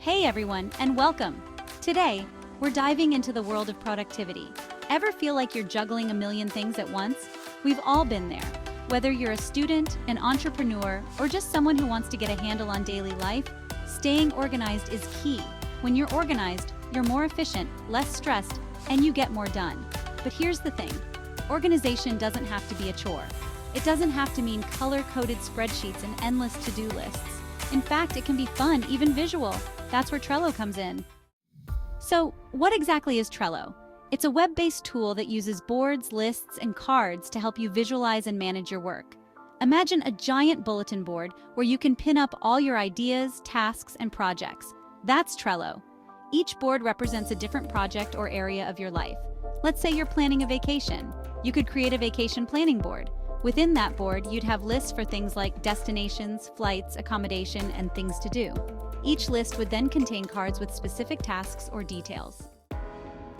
Hey everyone, and welcome! Today, we're diving into the world of productivity. Ever feel like you're juggling a million things at once? We've all been there. Whether you're a student, an entrepreneur, or just someone who wants to get a handle on daily life, staying organized is key. When you're organized, you're more efficient, less stressed, and you get more done. But here's the thing. Organization doesn't have to be a chore. It doesn't have to mean color-coded spreadsheets and endless to-do lists. In fact, it can be fun, even visual. That's where Trello comes in. So, what exactly is Trello? It's a web-based tool that uses boards, lists, and cards to help you visualize and manage your work. Imagine a giant bulletin board where you can pin up all your ideas, tasks, and projects. That's Trello. Each board represents a different project or area of your life. Let's say you're planning a vacation. You could create a vacation planning board. Within that board, you'd have lists for things like destinations, flights, accommodation, and things to do. Each list would then contain cards with specific tasks or details.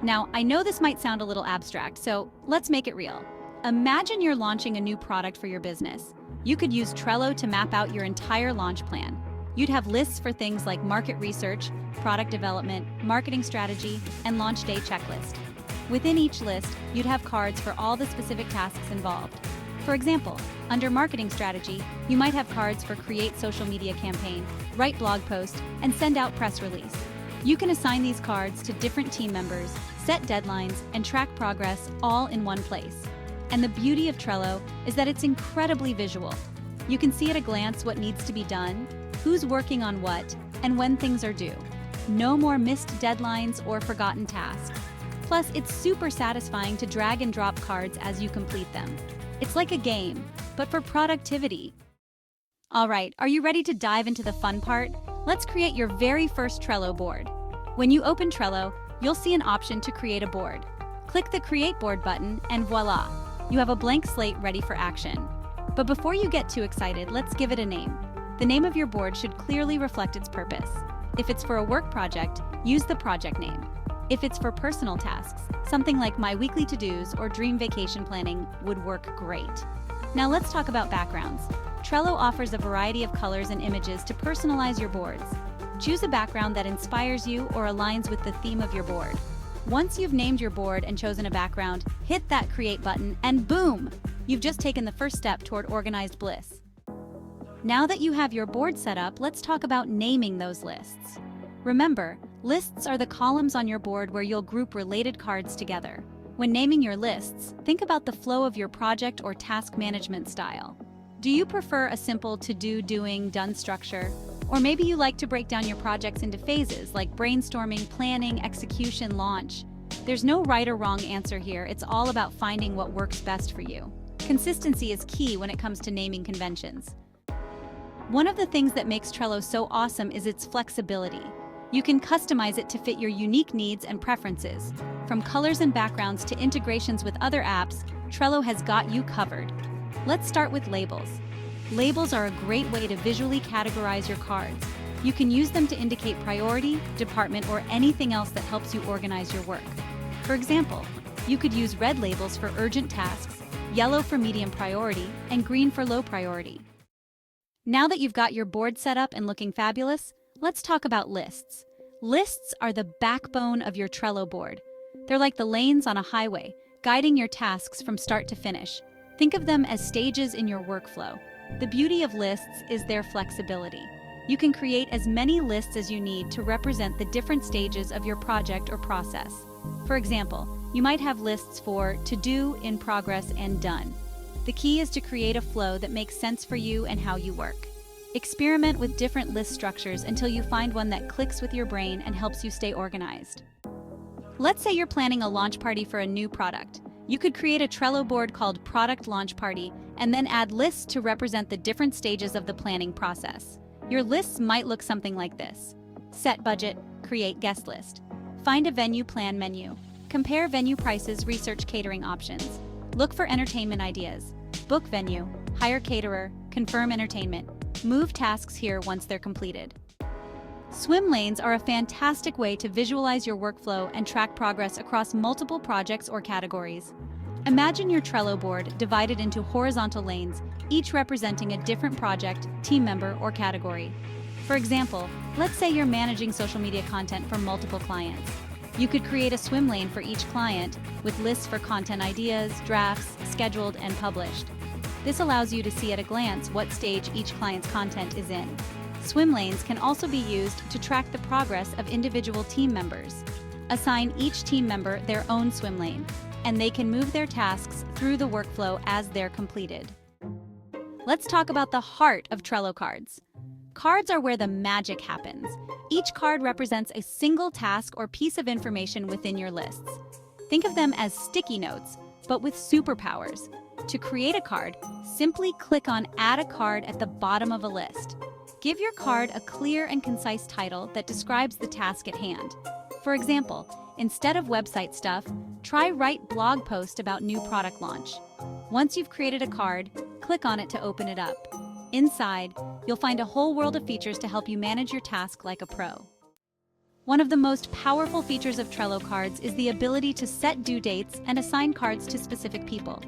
Now, I know this might sound a little abstract, so let's make it real. Imagine you're launching a new product for your business. You could use Trello to map out your entire launch plan. You'd have lists for things like market research, product development, marketing strategy, and launch day checklist. Within each list, you'd have cards for all the specific tasks involved. For example, under marketing strategy, you might have cards for create social media campaign, write blog post, and send out press release. You can assign these cards to different team members, set deadlines, and track progress all in one place. And the beauty of Trello is that it's incredibly visual. You can see at a glance what needs to be done, who's working on what, and when things are due. No more missed deadlines or forgotten tasks. Plus, it's super satisfying to drag and drop cards as you complete them. It's like a game, but for productivity. All right, are you ready to dive into the fun part? Let's create your very first Trello board. When you open Trello, you'll see an option to create a board. Click the Create Board button and voila, you have a blank slate ready for action. But before you get too excited, let's give it a name. The name of your board should clearly reflect its purpose. If it's for a work project, use the project name. If it's for personal tasks, something like My Weekly To-Dos or Dream Vacation Planning would work great. Now let's talk about backgrounds. Trello offers a variety of colors and images to personalize your boards. Choose a background that inspires you or aligns with the theme of your board. Once you've named your board and chosen a background, hit that Create button and boom! You've just taken the first step toward organized bliss. Now that you have your board set up, let's talk about naming those lists. Remember, lists are the columns on your board where you'll group related cards together. When naming your lists, think about the flow of your project or task management style. Do you prefer a simple to-do, doing, done structure? Or maybe you like to break down your projects into phases like brainstorming, planning, execution, launch. There's no right or wrong answer here. It's all about finding what works best for you. Consistency is key when it comes to naming conventions. One of the things that makes Trello so awesome is its flexibility. You can customize it to fit your unique needs and preferences. From colors and backgrounds to integrations with other apps, Trello has got you covered. Let's start with labels. Labels are a great way to visually categorize your cards. You can use them to indicate priority, department, or anything else that helps you organize your work. For example, you could use red labels for urgent tasks, yellow for medium priority, and green for low priority. Now that you've got your board set up and looking fabulous, let's talk about lists. Lists are the backbone of your Trello board. They're like the lanes on a highway, guiding your tasks from start to finish. Think of them as stages in your workflow. The beauty of lists is their flexibility. You can create as many lists as you need to represent the different stages of your project or process. For example, you might have lists for to do, in progress, and done. The key is to create a flow that makes sense for you and how you work. Experiment with different list structures until you find one that clicks with your brain and helps you stay organized. Let's say you're planning a launch party for a new product. You could create a Trello board called Product Launch Party and then add lists to represent the different stages of the planning process. Your lists might look something like this. Set budget, create guest list. Find a venue, plan menu. Compare venue prices, research catering options. Look for entertainment ideas. Book venue, hire caterer, confirm entertainment. Move tasks here once they're completed. Swim lanes are a fantastic way to visualize your workflow and track progress across multiple projects or categories. Imagine your Trello board divided into horizontal lanes, each representing a different project, team member, or category. For example, let's say you're managing social media content for multiple clients. You could create a swim lane for each client with lists for content ideas, drafts, scheduled, and published. This allows you to see at a glance what stage each client's content is in. Swim lanes can also be used to track the progress of individual team members. Assign each team member their own swim lane, and they can move their tasks through the workflow as they're completed. Let's talk about the heart of Trello cards. Cards are where the magic happens. Each card represents a single task or piece of information within your lists. Think of them as sticky notes, but with superpowers. To create a card, simply click on Add a Card at the bottom of a list. Give your card a clear and concise title that describes the task at hand. For example, instead of website stuff, try write blog post about new product launch. Once you've created a card, click on it to open it up. Inside, you'll find a whole world of features to help you manage your task like a pro. One of the most powerful features of Trello cards is the ability to set due dates and assign cards to specific people.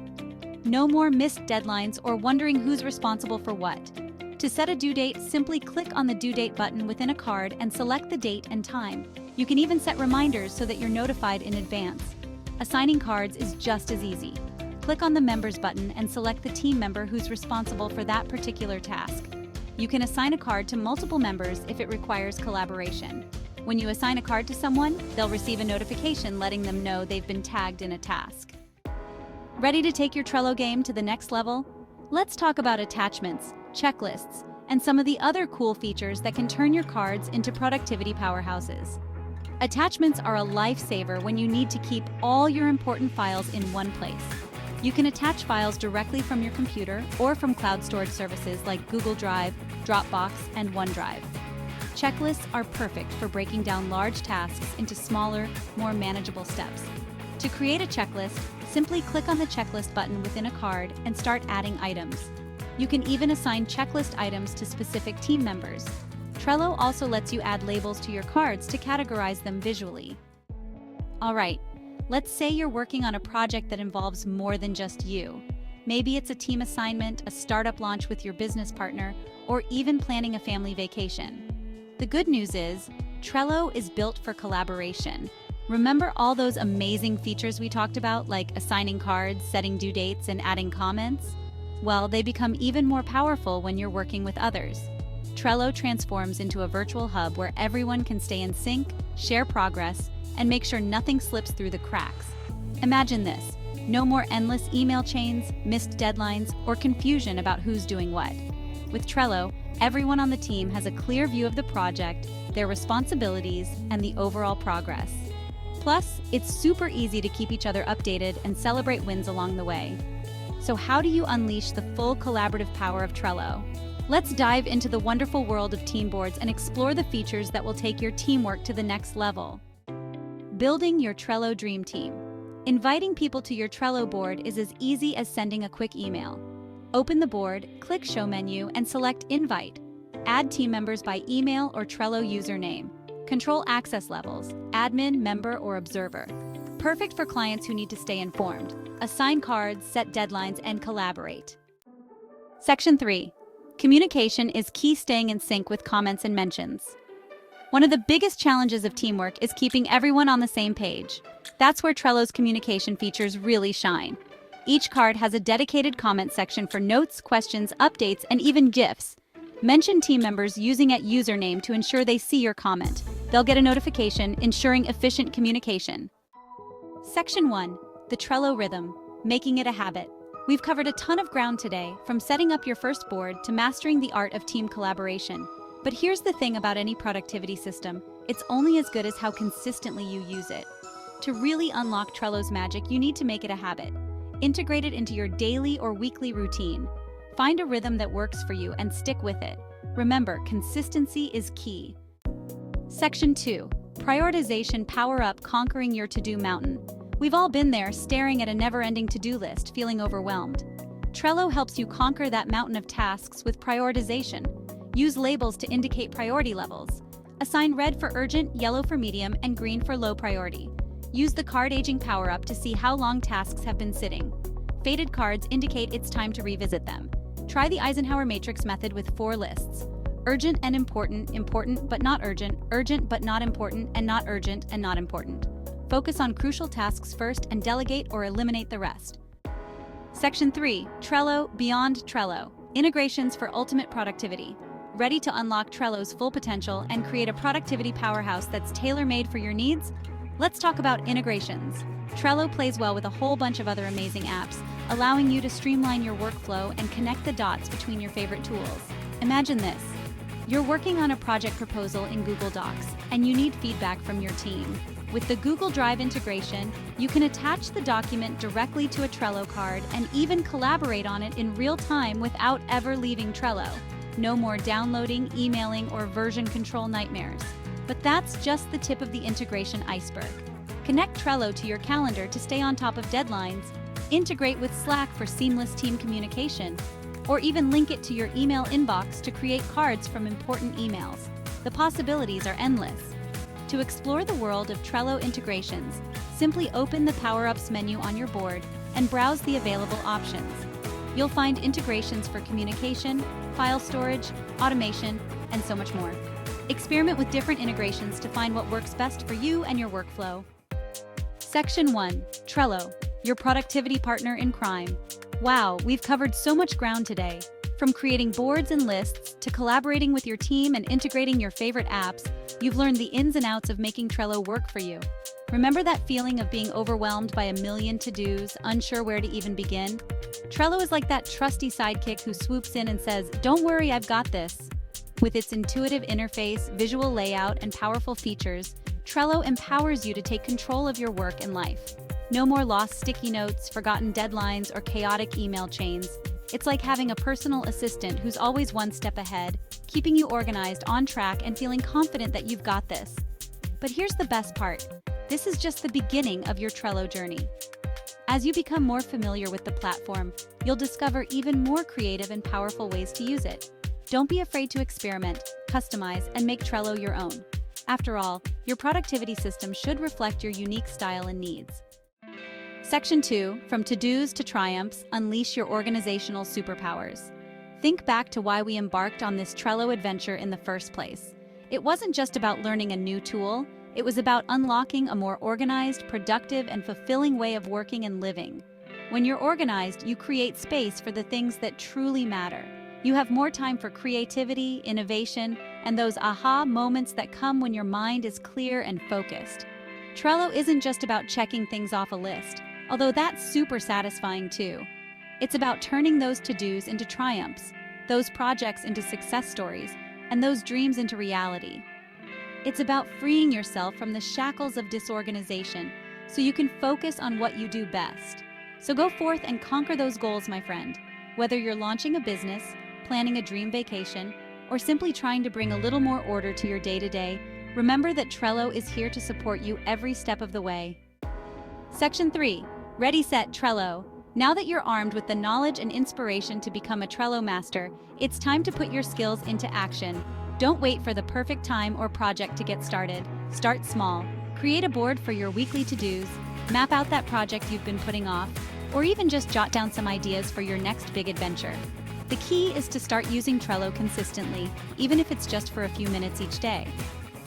No more missed deadlines or wondering who's responsible for what. To set a due date, simply click on the due date button within a card and select the date and time. You can even set reminders so that you're notified in advance. Assigning cards is just as easy. Click on the Members button and select the team member who's responsible for that particular task. You can assign a card to multiple members if it requires collaboration. When you assign a card to someone, they'll receive a notification letting them know they've been tagged in a task. Ready to take your Trello game to the next level? Let's talk about attachments, checklists, and some of the other cool features that can turn your cards into productivity powerhouses. Attachments are a lifesaver when you need to keep all your important files in one place. You can attach files directly from your computer or from cloud storage services like Google Drive, Dropbox, and OneDrive. Checklists are perfect for breaking down large tasks into smaller, more manageable steps. To create a checklist, simply click on the checklist button within a card and start adding items. You can even assign checklist items to specific team members. Trello also lets you add labels to your cards to categorize them visually. All right, let's say you're working on a project that involves more than just you. Maybe it's a team assignment, a startup launch with your business partner, or even planning a family vacation. The good news is, Trello is built for collaboration. Remember all those amazing features we talked about, like assigning cards, setting due dates, and adding comments? Well, they become even more powerful when you're working with others. Trello transforms into a virtual hub where everyone can stay in sync, share progress, and make sure nothing slips through the cracks. Imagine this: no more endless email chains, missed deadlines, or confusion about who's doing what. With Trello, everyone on the team has a clear view of the project, their responsibilities, and the overall progress. Plus, it's super easy to keep each other updated and celebrate wins along the way. So how do you unleash the full collaborative power of Trello? Let's dive into the wonderful world of team boards and explore the features that will take your teamwork to the next level. Building your Trello Dream Team. Inviting people to your Trello board is as easy as sending a quick email. Open the board, click Show menu, and select Invite. Add team members by email or Trello username. Control access levels, admin, member, or observer. Perfect for clients who need to stay informed. Assign cards, set deadlines, and collaborate. Section 3. Communication is key. Staying in sync with comments and mentions. One of the biggest challenges of teamwork is keeping everyone on the same page. That's where Trello's communication features really shine. Each card has a dedicated comment section for notes, questions, updates, and even GIFs. Mention team members using at username to ensure they see your comment. They'll get a notification, ensuring efficient communication. Section 1. The Trello Rhythm, making it a habit. We've covered a ton of ground today, from setting up your first board to mastering the art of team collaboration. But here's the thing about any productivity system: it's only as good as how consistently you use it. To really unlock Trello's magic, you need to make it a habit. Integrate it into your daily or weekly routine. Find a rhythm that works for you and stick with it. Remember, consistency is key. Section 2. Prioritization. Power up, conquering your to-do mountain. We've all been there, staring at a never-ending to-do list, feeling overwhelmed. Trello helps you conquer that mountain of tasks with prioritization. Use labels to indicate priority levels. Assign red for urgent, yellow for medium, and green for low priority. Use the card aging power-up to see how long tasks have been sitting. Faded cards indicate it's time to revisit them. Try the Eisenhower matrix method with 4 lists. Urgent and important, important but not urgent, urgent but not important, and not urgent and not important. Focus on crucial tasks first and delegate or eliminate the rest. Section 3. Trello Beyond Trello. Integrations for ultimate productivity. Ready to unlock Trello's full potential and create a productivity powerhouse that's tailor-made for your needs? Let's talk about integrations. Trello plays well with a whole bunch of other amazing apps, allowing you to streamline your workflow and connect the dots between your favorite tools. Imagine this. You're working on a project proposal in Google Docs, and you need feedback from your team. With the Google Drive integration, you can attach the document directly to a Trello card and even collaborate on it in real time without ever leaving Trello. No more downloading, emailing, or version control nightmares. But that's just the tip of the integration iceberg. Connect Trello to your calendar to stay on top of deadlines, integrate with Slack for seamless team communication, or even link it to your email inbox to create cards from important emails. The possibilities are endless. To explore the world of Trello integrations, simply open the Power-Ups menu on your board and browse the available options. You'll find integrations for communication, file storage, automation, and so much more. Experiment with different integrations to find what works best for you and your workflow. Section 1. Trello, your productivity partner in crime. Wow, we've covered so much ground today. From creating boards and lists to collaborating with your team and integrating your favorite apps, you've learned the ins and outs of making Trello work for you. Remember that feeling of being overwhelmed by a million to-dos, unsure where to even begin? Trello is like that trusty sidekick who swoops in and says, "Don't worry, I've got this." With its intuitive interface, visual layout, and powerful features, Trello empowers you to take control of your work and life. No more lost sticky notes, forgotten deadlines, or chaotic email chains. It's like having a personal assistant who's always one step ahead, keeping you organized, on track, and feeling confident that you've got this. But here's the best part. This is just the beginning of your Trello journey. As you become more familiar with the platform, you'll discover even more creative and powerful ways to use it. Don't be afraid to experiment, customize, and make Trello your own. After all, your productivity system should reflect your unique style and needs. Section 2, From To-Dos to Triumphs, Unleash Your Organizational Superpowers. Think back to why we embarked on this Trello adventure in the first place. It wasn't just about learning a new tool, it was about unlocking a more organized, productive, and fulfilling way of working and living. When you're organized, you create space for the things that truly matter. You have more time for creativity, innovation, and those aha moments that come when your mind is clear and focused. Trello isn't just about checking things off a list, although that's super satisfying too. It's about turning those to-dos into triumphs, those projects into success stories, and those dreams into reality. It's about freeing yourself from the shackles of disorganization so you can focus on what you do best. So go forth and conquer those goals, my friend. Whether you're launching a business, planning a dream vacation, or simply trying to bring a little more order to your day-to-day, remember that Trello is here to support you every step of the way. Section 3. Ready, Set, Trello. Now that you're armed with the knowledge and inspiration to become a Trello master, it's time to put your skills into action. Don't wait for the perfect time or project to get started. Start small. Create a board for your weekly to-dos, map out that project you've been putting off, or even just jot down some ideas for your next big adventure. The key is to start using Trello consistently, even if it's just for a few minutes each day.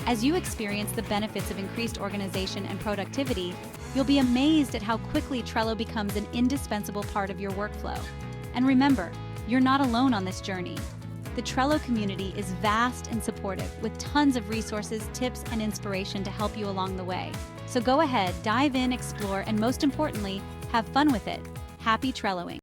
As you experience the benefits of increased organization and productivity, you'll be amazed at how quickly Trello becomes an indispensable part of your workflow. And remember, you're not alone on this journey. The Trello community is vast and supportive, with tons of resources, tips, and inspiration to help you along the way. So go ahead, dive in, explore, and most importantly, have fun with it. Happy Trelloing!